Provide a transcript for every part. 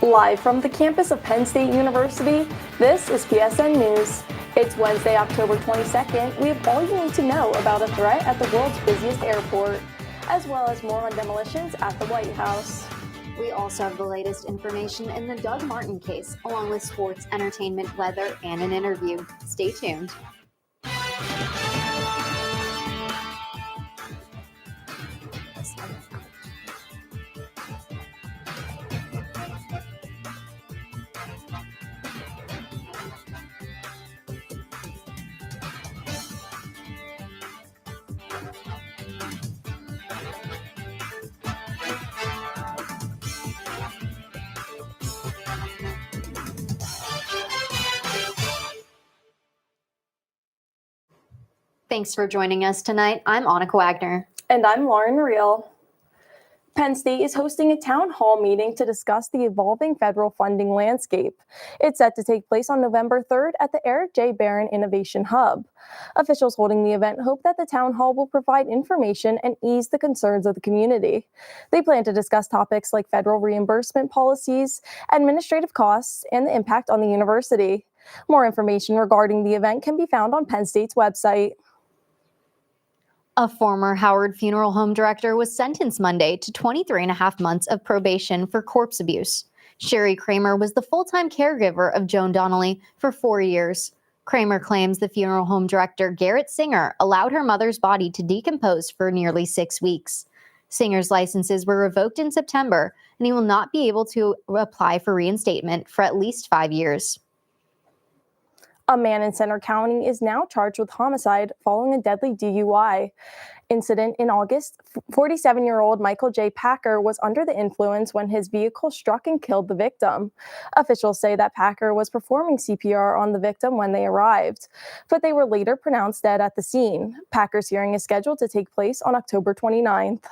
Live from the campus of Penn State University, this is PSN News. It's Wednesday, October 22nd. We have all you need to know about a threat at the world's busiest airport, as well as more on demolitions at the White House. We also have the latest information in the Doug Martin case, along with sports, entertainment, weather, and an interview. Stay tuned. Thanks for joining us tonight. I'm Anneke Wagner. And I'm Reehl. Penn State is hosting a town hall meeting to discuss the evolving federal funding landscape. It's set to take place on November 3rd at the Eric J. Barron Innovation Hub. Officials holding the event hope that the town hall will provide information and ease the concerns of the community. They plan to discuss topics like federal reimbursement policies, administrative costs, and the impact on the university. More information regarding the event can be found on Penn State's website. A former Howard Funeral Home director was sentenced Monday to 23 and a half months of probation for corpse abuse. Sherry Kramer was the full-time caregiver of Joan Donnelly for 4 years. Kramer claims the funeral home director, Garrett Singer, allowed her mother's body to decompose for nearly 6 weeks. Singer's licenses were revoked in September, and he will not be able to apply for reinstatement for at least 5 years. A man in Centre County is now charged with homicide following a deadly DUI incident in August. 47-year-old Michael J. Packer was under the influence when his vehicle struck and killed the victim. Officials say that Packer was performing CPR on the victim when they arrived, but they were later pronounced dead at the scene. Packer's hearing is scheduled to take place on October 29th.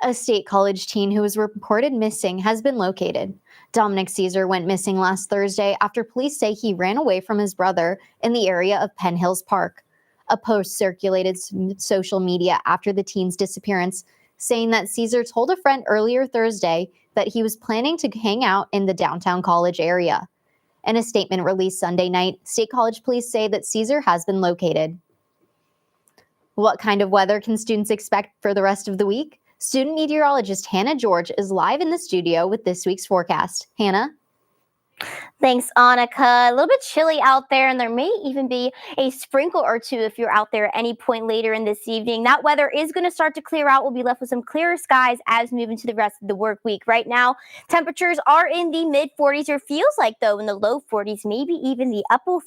A State College teen who was reported missing has been located. Dominic Caesar went missing last Thursday after police say he ran away from his brother in the area of Penn Hills Park. A post circulated social media after the teen's disappearance, saying that Caesar told a friend earlier Thursday that he was planning to hang out in the downtown college area. In a statement released Sunday night, State College police say that Caesar has been located. What kind of weather can students expect for the rest of the week? Student meteorologist Hannah George is live in the studio with this week's forecast. Hannah? Thanks, Anneke. A little bit chilly out there, and there may even be a sprinkle or two if you're out there at any point later in this evening. That weather is going to start to clear out. We'll be left with some clearer skies as we move into the rest of the work week. Right now, temperatures are in the mid-40s, or feels like, though, in the low 40s, maybe even the upper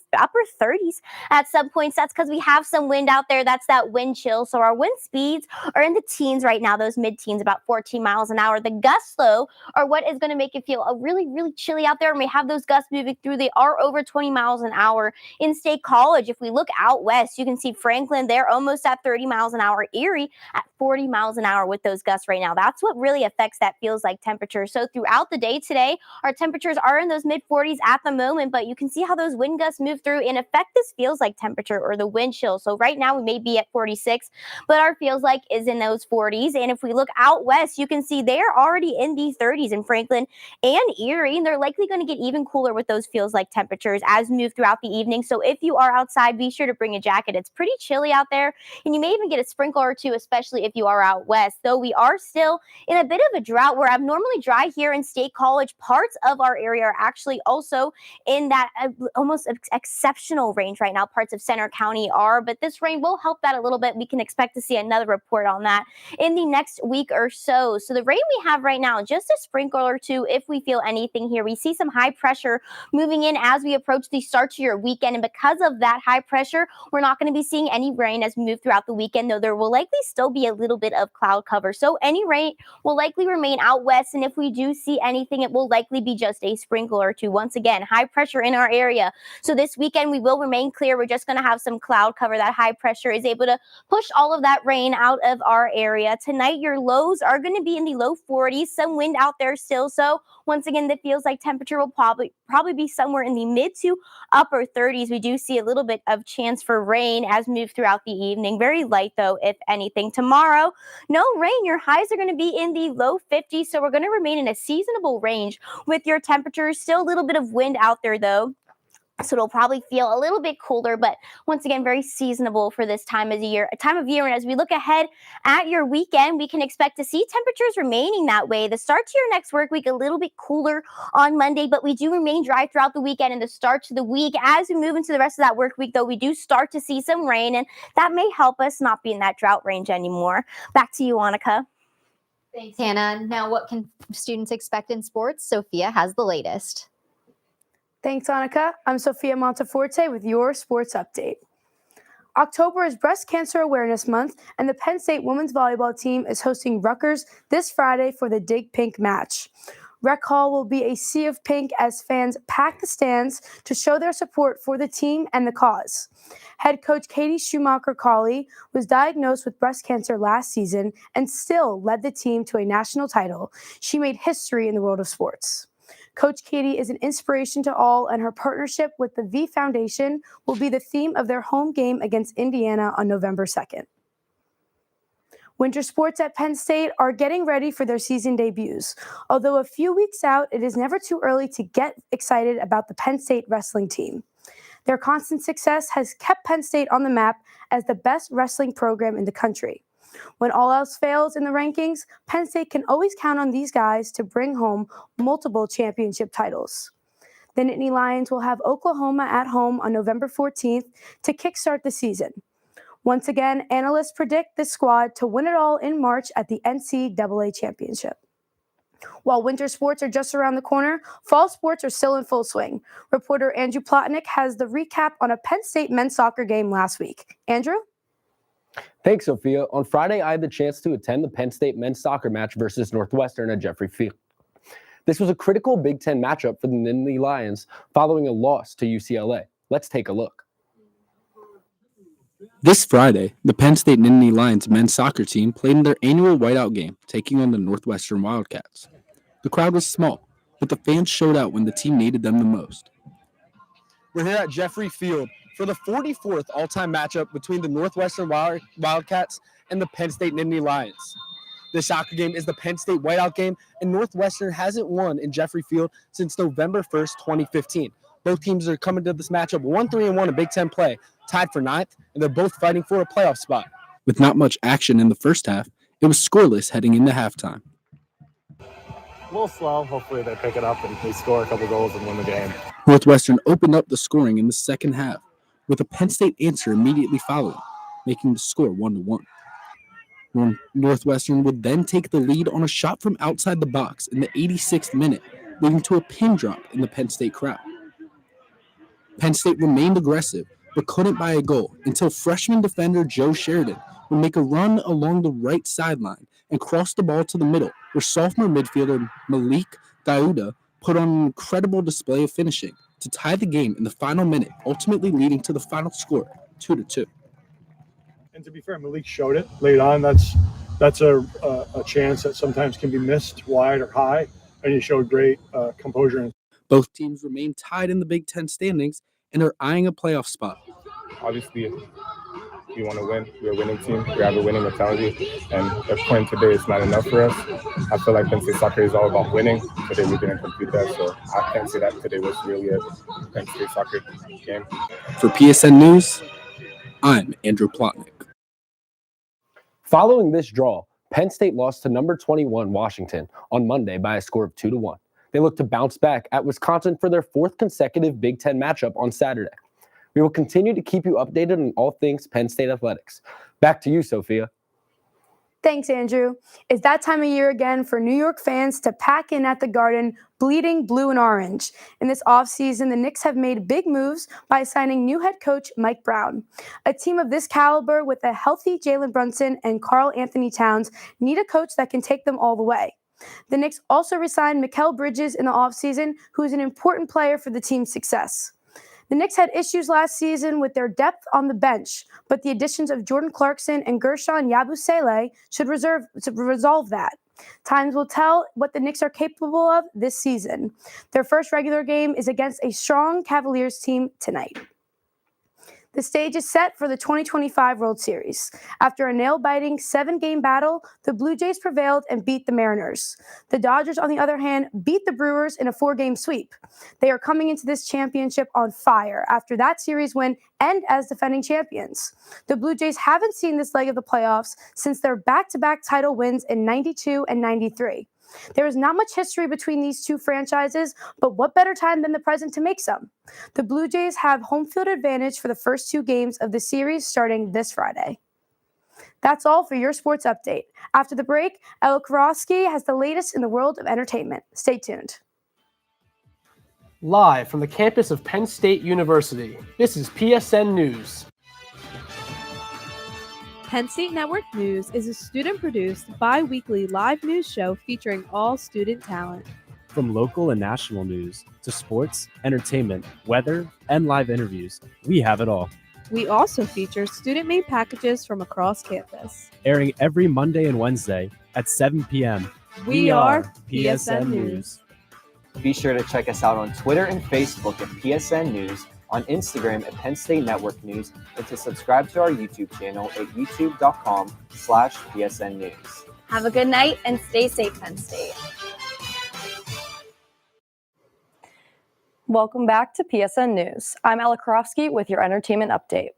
30s at some points. That's because we have some wind out there. That's that wind chill. So our wind speeds are in the teens right now, those mid-teens, about 14 miles an hour. The gusts, though, are what is going to make it feel really, really chilly out there. And we have those gusts moving through. They are over 20 miles an hour in State College. If we look out west, you can see Franklin, they're almost at 30 miles an hour. Erie at 40 miles an hour with those gusts right now. That's what really affects that feels like temperature. So throughout the day today, our temperatures are in those mid 40s at the moment, but you can see how those wind gusts move through and affect this feels like temperature or the wind chill. So right now we may be at 46, but our feels like is in those 40s. And if we look out west, you can see they're already in the 30s in Franklin and Erie, and they're likely going to get even cooler with those feels like temperatures as we move throughout the evening. So if you are outside, be sure to bring a jacket. It's pretty chilly out there, and you may even get a sprinkle or two, especially if you are out west. Though we are still in a bit of a drought. We're abnormally dry here in State College. Parts of our area are actually also in that almost exceptional range right now. Parts of Centre County are, but this rain will help that a little bit. We can expect to see another report on that in the next week or so. So the rain we have right now, just a sprinkle or two if we feel anything here. We see some high pressure moving in as we approach the start to your weekend. And because of that high pressure, we're not going to be seeing any rain as we move throughout the weekend, though there will likely still be a little bit of cloud cover. So any rain will likely remain out west. And if we do see anything, it will likely be just a sprinkle or two. Once again, high pressure in our area. So this weekend, we will remain clear. We're just going to have some cloud cover. That high pressure is able to push all of that rain out of our area. Tonight, your lows are going to be in the low 40s. Some wind out there still. So once again, that feels like temperature will probably be somewhere in the mid to upper 30s. We do see a little bit of chance for rain as we move throughout the evening. Very light, though, if anything. Tomorrow, no rain. Your highs are going to be in the low 50s, so we're going to remain in a seasonable range with your temperatures. Still a little bit of wind out there, though. So it'll probably feel a little bit cooler, but once again, very seasonable for this time of year. And as we look ahead at your weekend, we can expect to see temperatures remaining that way. The start to your next work week, a little bit cooler on Monday, but we do remain dry throughout the weekend and the start to the week. As we move into the rest of that work week, though, we do start to see some rain, and that may help us not be in that drought range anymore. Back to you, Anneke. Thanks, Hannah. Now, what can students expect in sports? Sophia has the latest. Thanks, Anneke. I'm Sophia Monteforte with your sports update. October is Breast Cancer Awareness Month, and the Penn State women's volleyball team is hosting Rutgers this Friday for the Dig Pink match. Rec Hall will be a sea of pink as fans pack the stands to show their support for the team and the cause. Head coach Katie Schumacher-Cawley was diagnosed with breast cancer last season and still led the team to a national title. She made history in the world of sports. Coach Katie is an inspiration to all, and her partnership with the V Foundation will be the theme of their home game against Indiana on November 2nd. Winter sports at Penn State are getting ready for their season debuts. Although a few weeks out, it is never too early to get excited about the Penn State wrestling team. Their constant success has kept Penn State on the map as the best wrestling program in the country. When all else fails in the rankings, Penn State can always count on these guys to bring home multiple championship titles. The Nittany Lions will have Oklahoma at home on November 14th to kickstart the season. Once again, analysts predict this squad to win it all in March at the NCAA Championship. While winter sports are just around the corner, fall sports are still in full swing. Reporter Andrew Plotnick has the recap on a Penn State men's soccer game last week. Andrew? Thanks, Sophia. On Friday, I had the chance to attend the Penn State men's soccer match versus Northwestern at Jeffrey Field. This was a critical Big Ten matchup for the Nittany Lions following a loss to UCLA. Let's take a look. This Friday, the Penn State Nittany Lions men's soccer team played in their annual whiteout game, taking on the Northwestern Wildcats. The crowd was small, but the fans showed out when the team needed them the most. We're here at Jeffrey Field for the 44th all-time matchup between the Northwestern Wildcats and the Penn State Nittany Lions. This soccer game is the Penn State whiteout game, and Northwestern hasn't won in Jeffrey Field since November 1st, 2015. Both teams are coming to this matchup 1-3-1 in Big Ten play, tied for 9th, and they're both fighting for a playoff spot. With not much action in the first half, it was scoreless heading into halftime. A little slow. Hopefully they pick it up and they score a couple goals and win the game. Northwestern opened up the scoring in the second half, with a Penn State answer immediately following, making the score 1-1. Northwestern would then take the lead on a shot from outside the box in the 86th minute, leading to a pin drop in the Penn State crowd. Penn State remained aggressive, but couldn't buy a goal until freshman defender Joe Sheridan would make a run along the right sideline and cross the ball to the middle, where sophomore midfielder Malik Dauda put on an incredible display of finishing to tie the game in the final minute, ultimately leading to the final score, 2-2. And to be fair, Malik showed it late on. That's a chance that sometimes can be missed wide or high, and he showed great composure. Both teams remain tied in the Big Ten standings and are eyeing a playoff spot. Obviously, we want to win. We're a winning team. We have a winning mentality, and a point today is not enough for us. I feel like Penn State soccer is all about winning. Today we didn't complete that, so I can't say that today was really a Penn State soccer game. For PSN News, I'm Andrew Plotnick. Following this draw, Penn State lost to number 21 Washington on Monday by a score of 2-1. They look to bounce back at Wisconsin for their fourth consecutive Big Ten matchup on Saturday. We will continue to keep you updated on all things Penn State athletics. Back to you, Sophia. Thanks, Andrew. It's that time of year again for New York fans to pack in at the Garden, bleeding blue and orange. In this offseason, the Knicks have made big moves by signing new head coach Mike Brown. A team of this caliber with a healthy Jalen Brunson and Karl Anthony Towns need a coach that can take them all the way. The Knicks also re-signed Mikal Bridges in the offseason, who is an important player for the team's success. The Knicks had issues last season with their depth on the bench, but the additions of Jordan Clarkson and Gershon Yabusele should resolve that. Times will tell what the Knicks are capable of this season. Their first regular game is against a strong Cavaliers team tonight. The stage is set for the 2025 World Series. After a nail-biting 7-game battle, the Blue Jays prevailed and beat the Mariners. The Dodgers, on the other hand, beat the Brewers in a 4-game sweep. They are coming into this championship on fire after that series win and as defending champions. The Blue Jays haven't seen this leg of the playoffs since their back-to-back title wins in '92 and '93. There is not much history between these two franchises, but what better time than the present to make some? The Blue Jays have home field advantage for the first 2 games of the series starting this Friday. That's all for your sports update. After the break, Ella Karofsky has the latest in the world of entertainment. Stay tuned. Live from the campus of Penn State University, this is PSN News. Penn State Network News is a student-produced, bi-weekly live news show featuring all student talent. From local and national news to sports, entertainment, weather, and live interviews, we have it all. We also feature student-made packages from across campus. Airing every Monday and Wednesday at 7 p.m. We are PSN News. Be sure to check us out on Twitter and Facebook at PSN News, on Instagram at Penn State Network News, and to subscribe to our YouTube channel at youtube.com/PSN News. Have a good night and stay safe, Penn State. Welcome back to PSN News. I'm Ella Karofsky with your entertainment update.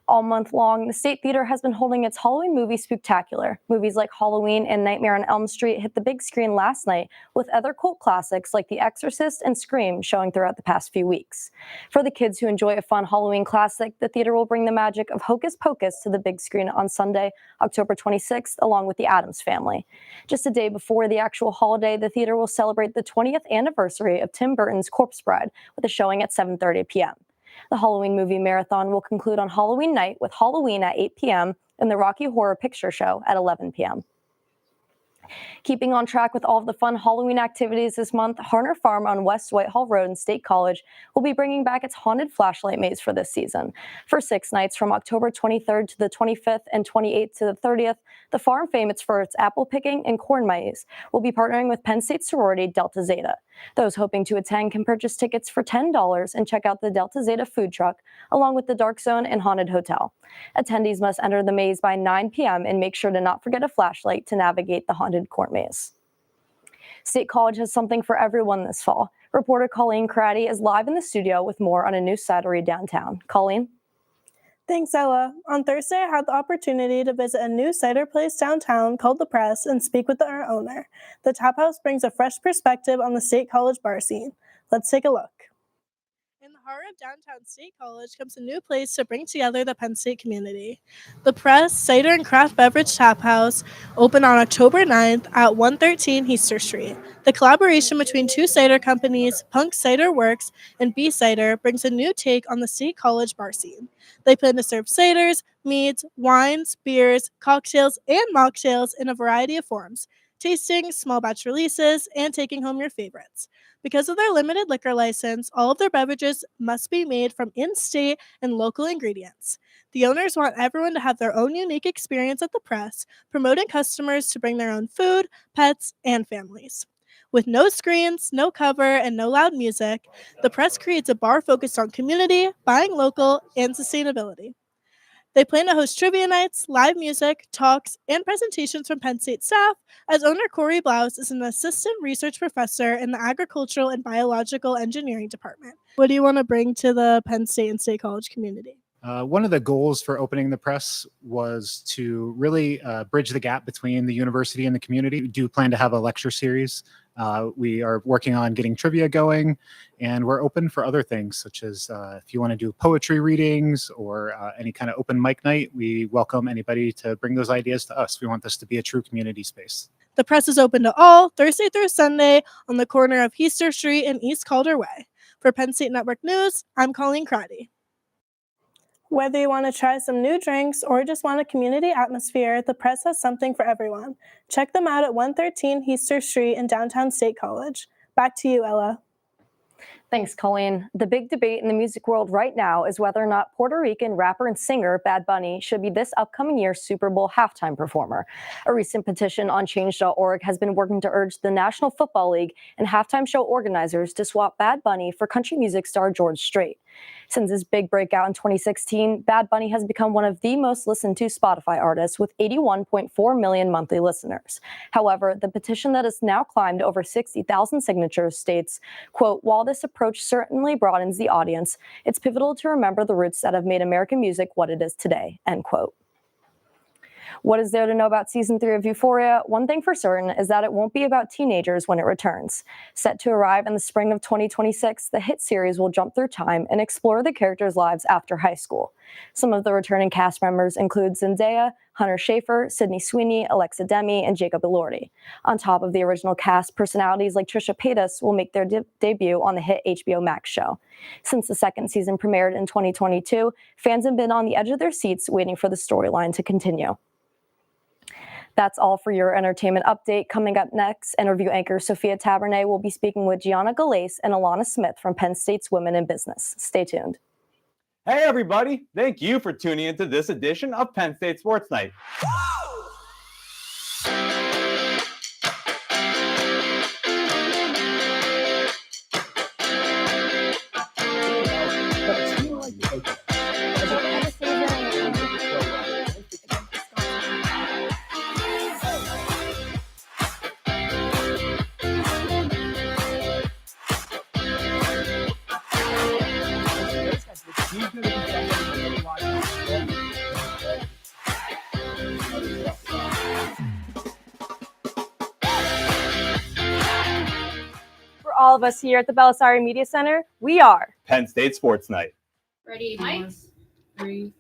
All month long, the State Theater has been holding its Halloween movie spooktacular. Movies like Halloween and Nightmare on Elm Street hit the big screen last night, with other cult classics like The Exorcist and Scream showing throughout the past few weeks. For the kids who enjoy a fun Halloween classic, the theater will bring the magic of Hocus Pocus to the big screen on Sunday, October 26th, along with the Addams Family. Just a day before the actual holiday, the theater will celebrate the 20th anniversary of Tim Burton's Corpse Bride with a showing at 7:30 p.m. The Halloween movie marathon will conclude on Halloween night with Halloween at 8 p.m. and the Rocky Horror Picture Show at 11 p.m. Keeping on track with all of the fun Halloween activities this month, Harner Farm on West Whitehall Road in State College will be bringing back its haunted flashlight maze for this season. For 6 nights from October 23rd to the 25th and 28th to the 30th, the farm, famous for its apple picking and corn maze, will be partnering with Penn State sorority Delta Zeta. Those hoping to attend can purchase tickets for $10 and check out the Delta Zeta food truck, along with the Dark Zone and Haunted Hotel. Attendees must enter the maze by 9 p.m. and make sure to not forget a flashlight to navigate the haunted corn maze. State College has something for everyone this fall. Reporter Colleen Craddy is live in the studio with more on a new cidery downtown. Colleen? Thanks, Ella. On Thursday, I had the opportunity to visit a new cider place downtown called The Press and speak with our owner. The tap house brings a fresh perspective on the State College bar scene. Let's take a look. In the heart of downtown State College comes a new place to bring together the Penn State community. The Press Cider and Craft Beverage Tap House opened on October 9th at 113 Easter Street. The collaboration between 2 cider companies, Punk Cider Works and B Cider, brings a new take on the State College bar scene. They plan to serve ciders, meads, wines, beers, cocktails, and mocktails in a variety of forms, tasting, small batch releases, and taking home your favorites. Because of their limited liquor license, all of their beverages must be made from in-state and local ingredients. The owners want everyone to have their own unique experience at the Press, promoting customers to bring their own food, pets, and families. With no screens, no cover, and no loud music, the Press creates a bar focused on community, buying local, and sustainability. They plan to host trivia nights, live music, talks, and presentations from Penn State staff, as owner Corey Blouse is an assistant research professor in the Agricultural and Biological Engineering Department. What do you want to bring to the Penn State and State College community? One of the goals for opening the Press was to really bridge the gap between the university and the community. We do plan to have a lecture series. We are working on getting trivia going, and we're open for other things, such as if you want to do poetry readings or any kind of open mic night, we welcome anybody to bring those ideas to us. We want this to be a true community space. The Press is open to all, Thursday through Sunday, on the corner of Easter Street and East Calder Way. For Penn State Network News, I'm Colleen Craddy. Whether you want to try some new drinks or just want a community atmosphere, the Press has something for everyone. Check them out at 113 Easter Street in downtown State College. Back to you, Ella. Thanks, Colleen. The big debate in the music world right now is whether or not Puerto Rican rapper and singer Bad Bunny should be this upcoming year's Super Bowl halftime performer. A recent petition on change.org has been working to urge the National Football League and halftime show organizers to swap Bad Bunny for country music star George Strait. Since his big breakout in 2016, Bad Bunny has become one of the most listened to Spotify artists with 81.4 million monthly listeners. However, the petition that has now climbed over 60,000 signatures states, quote, "While this approach certainly broadens the audience, it's pivotal to remember the roots that have made American music what it is today," end quote. What is there to know about season 3 of Euphoria? One thing for certain is that it won't be about teenagers when it returns. Set to arrive in the spring of 2026, the hit series will jump through time and explore the characters' lives after high school. Some of the returning cast members include Zendaya, Hunter Schafer, Sydney Sweeney, Alexa Demi, and Jacob Elordi. On top of the original cast, personalities like Trisha Paytas will make their debut on the hit HBO Max show. Since the second season premiered in 2022, fans have been on the edge of their seats waiting for the storyline to continue. That's all for your entertainment update. Coming up next, interview anchor Sophia Tabernet will be speaking with Gianna Galace and Alana Smith from Penn State's Women in Business. Stay tuned. Hey, everybody. Thank you for tuning into this edition of Penn State Sports Night. For all of us here at the Belisari Media Center, we are Penn State Sports Night. Ready, mics? 3,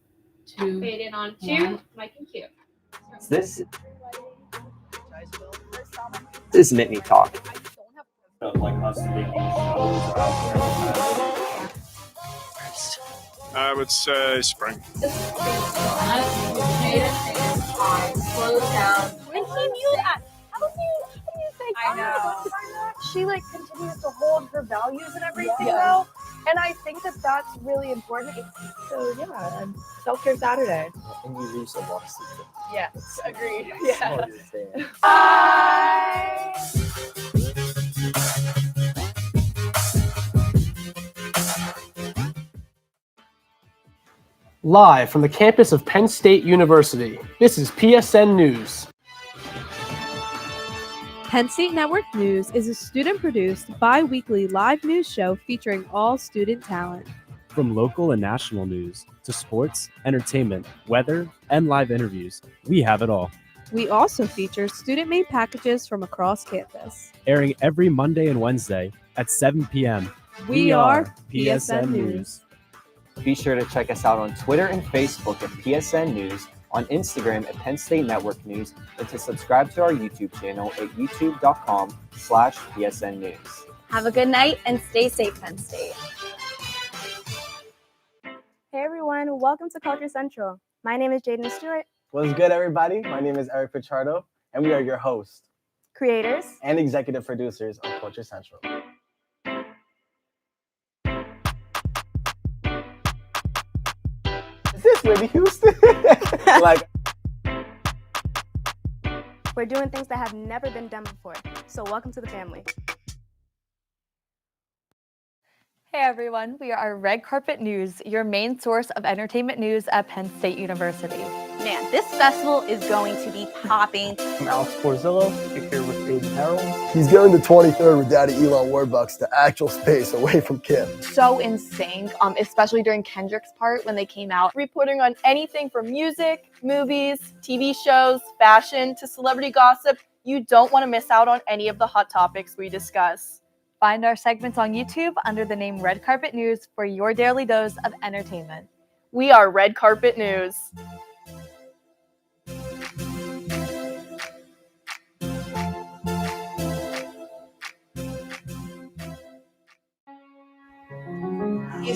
2, fade in on 2, mic and cue. This is Nittany Talk. Like us to make these shows out there. I would say spring. Slow down. And he knew that. How do you think? I know. She continues to hold her values and everything though. And I think that that's really important. So yeah, and self-care Saturday. And you lose a lot of sleep. Yes, agreed. Yeah. Bye. Live from the campus of Penn State University, this is PSN News. Penn State Network News is a student-produced, bi-weekly live news show featuring all student talent. From local and national news to sports, entertainment, weather, and live interviews, we have it all. We also feature student-made packages from across campus. Airing every Monday and Wednesday at 7 p.m. We are PSN News. Be sure to check us out on Twitter and Facebook at PSN News, on Instagram at Penn State Network News, and to subscribe to our YouTube channel at youtube.com/PSN News. Have a good night and stay safe, Penn State. Hey everyone, welcome to Culture Central. My name is Jaden Stewart. What's good, everybody? My name is Eric Pichardo, and we are your hosts, creators, and executive producers of Culture Central. Is this Whitney Houston? We're doing things that have never been done before, so welcome to the family. Hey everyone, we are Red Carpet News, your main source of entertainment news at Penn State University. Man, this festival is going to be popping. I'm Alex Porzillo, here with Aiden Harold. He's going to 23rd with Daddy Elon Warbucks to actual space away from Kim. So in sync, especially during Kendrick's part when they came out. Reporting on anything from music, movies, TV shows, fashion, to celebrity gossip. You don't want to miss out on any of the hot topics we discuss. Find our segments on YouTube under the name Red Carpet News for your daily dose of entertainment. We are Red Carpet News.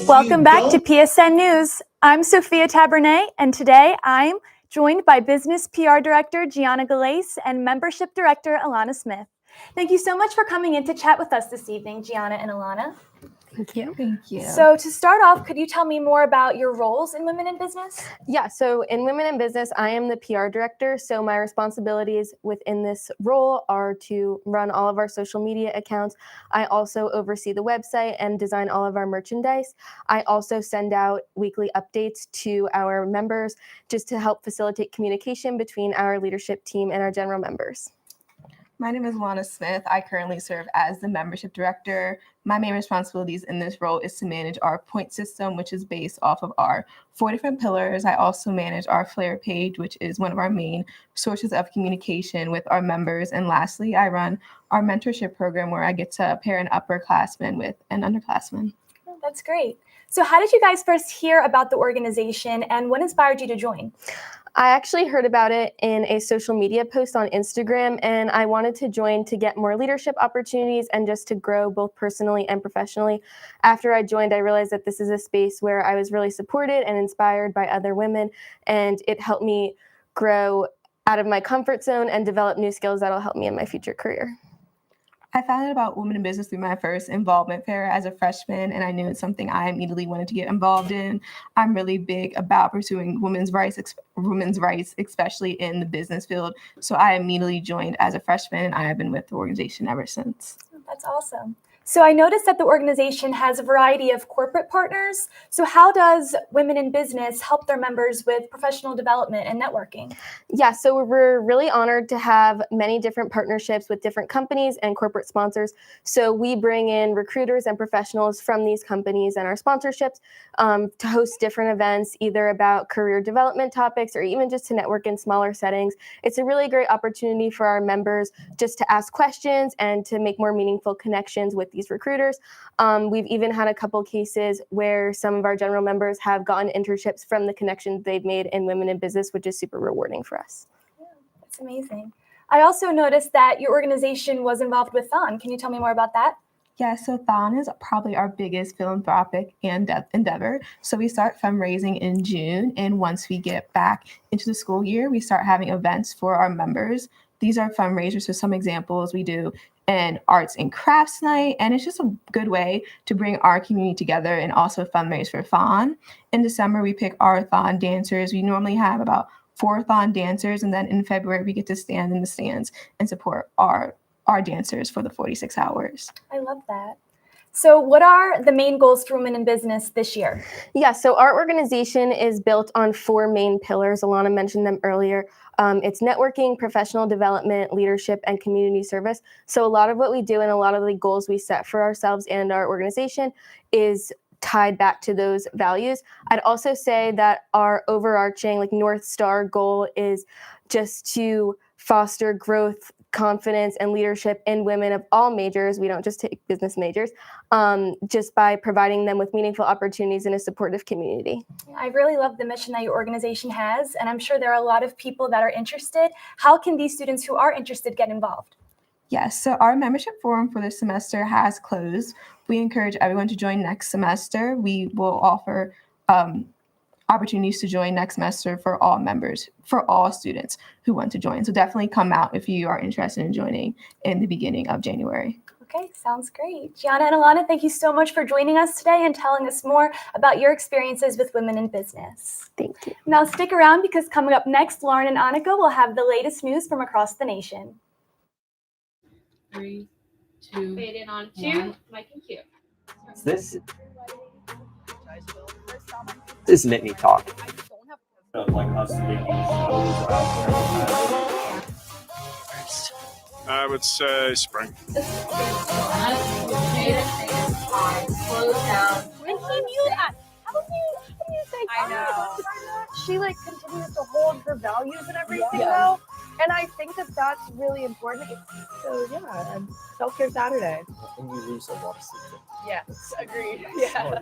Welcome back to PSN News. I'm Sophia Tabernet, and today I'm joined by Business PR Director Gianna Galace and Membership Director Alana Smith. Thank you so much for coming in to chat with us this evening, Gianna and Alana. Thank you. Thank you. So to start off, could you tell me more about your roles in Women in Business? Yeah, so in Women in Business, I am the PR director. So my responsibilities within this role are to run all of our social media accounts. I also oversee the website and design all of our merchandise. I also send out weekly updates to our members just to help facilitate communication between our leadership team and our general members. My name is Lana Smith. I currently serve as the membership director. My main responsibilities in this role is to manage our point system, which is based off of our 4 different pillars. I also manage our Flare page, which is one of our main sources of communication with our members. And lastly, I run our mentorship program where I get to pair an upperclassman with an underclassman. Oh, that's great. So how did you guys first hear about the organization and what inspired you to join? I actually heard about it in a social media post on Instagram, and I wanted to join to get more leadership opportunities and just to grow both personally and professionally. After I joined, I realized that this is a space where I was really supported and inspired by other women, and it helped me grow out of my comfort zone and develop new skills that'll help me in my future career. I found out about Women in Business through my first involvement fair as a freshman, and I knew it's something I immediately wanted to get involved in. I'm really big about pursuing women's rights, especially in the business field. So I immediately joined as a freshman, and I have been with the organization ever since. That's awesome. So I noticed that the organization has a variety of corporate partners. So how does Women in Business help their members with professional development and networking? Yeah, so we're really honored to have many different partnerships with different companies and corporate sponsors. So we bring in recruiters and professionals from these companies and our sponsorships to host different events, either about career development topics or even just to network in smaller settings. It's a really great opportunity for our members just to ask questions and to make more meaningful connections with these recruiters. We've even had a couple cases where some of our general members have gotten internships from the connections they've made in Women in Business, which is super rewarding for us. Yeah, that's amazing. I also noticed that your organization was involved with Thon. Can you tell me more about that? Yeah, so Thon is probably our biggest philanthropic endeavor. So we start fundraising in June, and once we get back into the school year, we start having events for our members. These are fundraisers. So some examples we do an arts and crafts night, and it's just a good way to bring our community together and also fundraise for Thon. In December, we pick our Thon dancers. We normally have about 4 Thon dancers, and then in February, we get to stand in the stands and support our dancers for the 46 hours. I love that. So what are the main goals for Women in Business this year? Yeah, so our organization is built on 4 main pillars. Alana mentioned them earlier. It's networking, professional development, leadership, and community service. So a lot of what we do and a lot of the goals we set for ourselves and our organization is tied back to those values. I'd also say that our overarching North Star goal is just to foster growth, confidence, and leadership in women of all majors. We don't just take business majors, just by providing them with meaningful opportunities in a supportive community. I really love the mission that your organization has, and I'm sure there are a lot of people that are interested. How can these students who are interested get involved? Yes, so our membership forum for this semester has closed. We encourage everyone to join next semester. We will offer opportunities to join next semester for all members, for all students who want to join. So definitely come out if you are interested in joining in the beginning of January. Okay, sounds great. Gianna and Alana, thank you so much for joining us today and telling us more about your experiences with Women in Business. Thank you. Now stick around because coming up next, Lauren and Anneke will have the latest news from across the nation. 3, 2, fade in on 2, Mike and Q. This is Nittany Talk. Like us making shows out I would say spring. Slow down. And he knew that. How do you say I know. She continues to hold her values and everything though. And I think that that's really important. So yeah, and self-care Saturday. And you lose a lot of sleep. Yes, agreed. Yeah.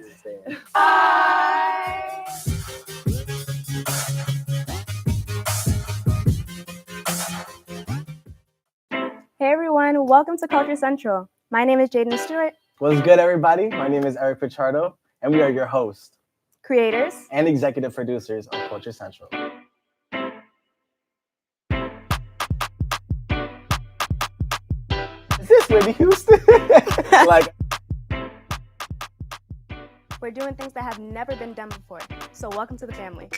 Hey everyone, welcome to Culture Central. My name is Jaden Stewart. What's good, everybody? My name is Eric Pichardo, and we are your hosts, creators, and executive producers of Culture Central. Is this Whitney Houston? We're doing things that have never been done before. So welcome to the family.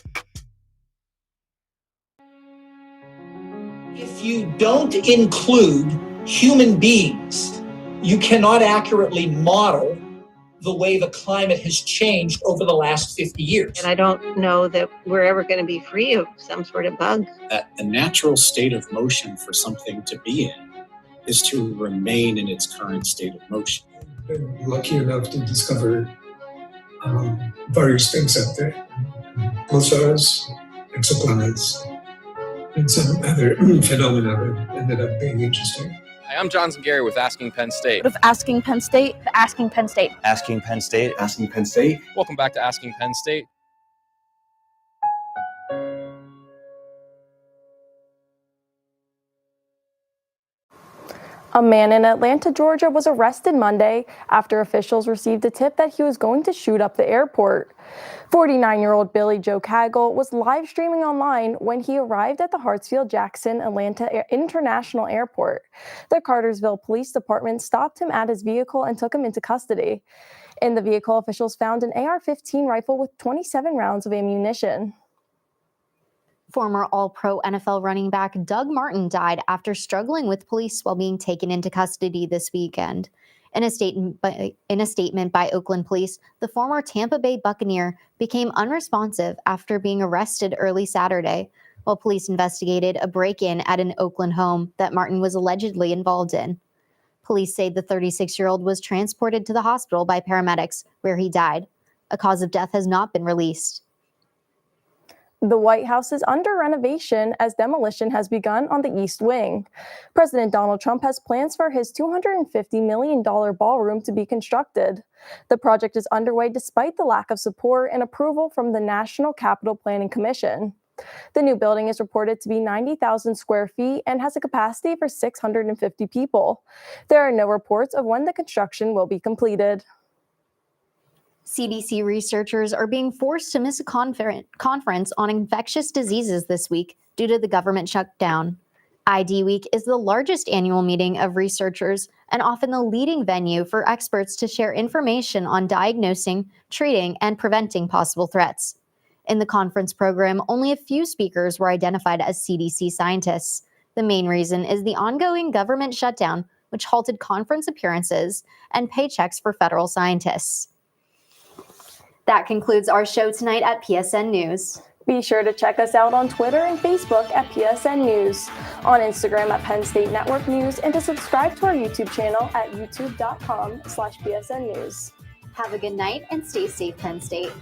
If you don't include human beings, you cannot accurately model the way the climate has changed over the last 50 years. And I don't know that we're ever going to be free of some sort of bug. The natural state of motion for something to be in is to remain in its current state of motion. I've been lucky enough to discover various things out there. Pulsars, exoplanets, and some other phenomena that ended up being interesting. Hi, I'm Johnson Gary with Asking Penn State. What if Asking Penn State? Asking Penn State. Asking Penn State. Asking Penn State. Welcome back to Asking Penn State. A man in Atlanta, Georgia was arrested Monday after officials received a tip that he was going to shoot up the airport. 49-year-old Billy Joe Cagle was live streaming online when he arrived at the Hartsfield-Jackson Atlanta International Airport. The Cartersville Police Department stopped him at his vehicle and took him into custody. In the vehicle, officials found an AR-15 rifle with 27 rounds of ammunition. Former All-Pro NFL running back Doug Martin died after struggling with police while being taken into custody this weekend. In a statement by Oakland police, the former Tampa Bay Buccaneer became unresponsive after being arrested early Saturday, while police investigated a break-in at an Oakland home that Martin was allegedly involved in. Police say the 36-year-old was transported to the hospital by paramedics, where he died. A cause of death has not been released. The White House is under renovation as demolition has begun on the East Wing. President Donald Trump has plans for his $250 million ballroom to be constructed. The project is underway despite the lack of support and approval from the National Capital Planning Commission. The new building is reported to be 90,000 square feet and has a capacity for 650 people. There are no reports of when the construction will be completed. CDC researchers are being forced to miss a conference on infectious diseases this week due to the government shutdown. ID Week is the largest annual meeting of researchers and often the leading venue for experts to share information on diagnosing, treating, and preventing possible threats. In the conference program, only a few speakers were identified as CDC scientists. The main reason is the ongoing government shutdown, which halted conference appearances and paychecks for federal scientists. That concludes our show tonight at PSN News. Be sure to check us out on Twitter and Facebook at PSN News, on Instagram at Penn State Network News, and to subscribe to our YouTube channel at youtube.com/PSN News. Have a good night and stay safe, Penn State.